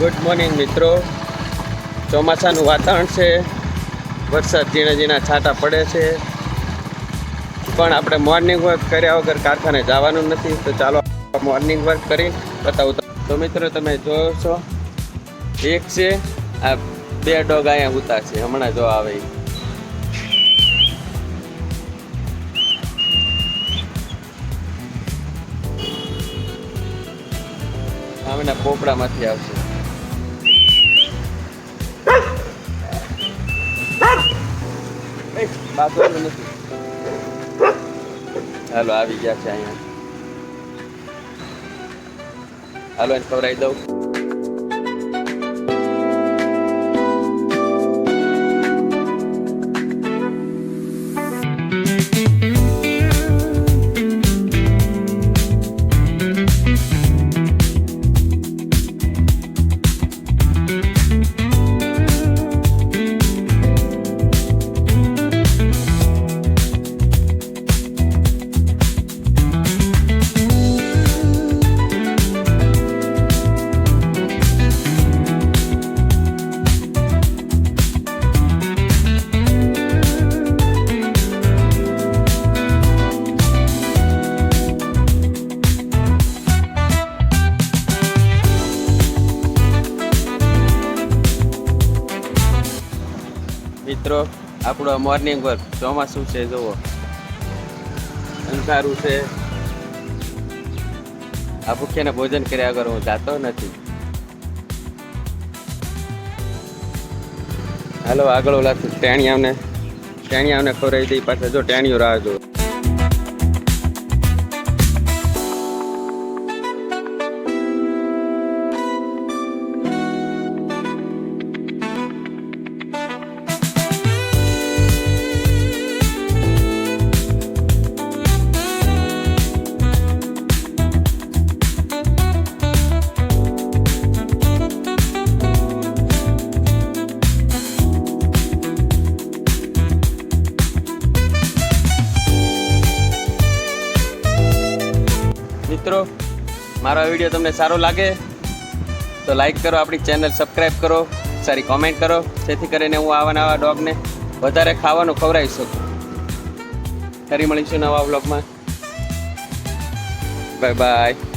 Good morning મિત્રો. ચોમાસાનું વાતાવરણ છે, વરસાદ ઝીણા ઝીણા છાંટા પડે છે, પણ આપણે મોર્નિંગ વર્ક કર્યા વગર કારખાને જવાનું નથી. તો ચાલો મોર્નિંગ વર્ક કરી બતાવું. તો મિત્રો તમે જોયો છો, એક છે આ બે ડોગ અહીંયા ઉતા છે, હમણાં જો આવે આમના પોપડામાંથી આવશે. બાથરૂમ નથી. હાલો આવી ગયા છે અહીંયા. હાલો એને ખવડાવી દઉં. મિત્રો આપણો મોર્નિંગ વર્ક ચોમાસું છે, જુઓ અંધારું છે. આ ભૂખ્યાને ભોજન કર્યા વગર હું જાતો નથી. હાલો આગળ ઓલા ટેણિયાઓને ખવડાવી દઈ. પાછા જો ટેણીઓ રાહ જો. મિત્રો મારો વિડીયો તમને સારો લાગે તો લાઈક કરો, આપણી ચેનલ સબસ્ક્રાઈબ કરો, સારી કોમેન્ટ કરો, જેથી કરીને હું આવા નવા ડોગને વધારે ખાવાનું ખવડાવી શકું. ફરી મળીશું નવા વ્લોગમાં. Bye bye.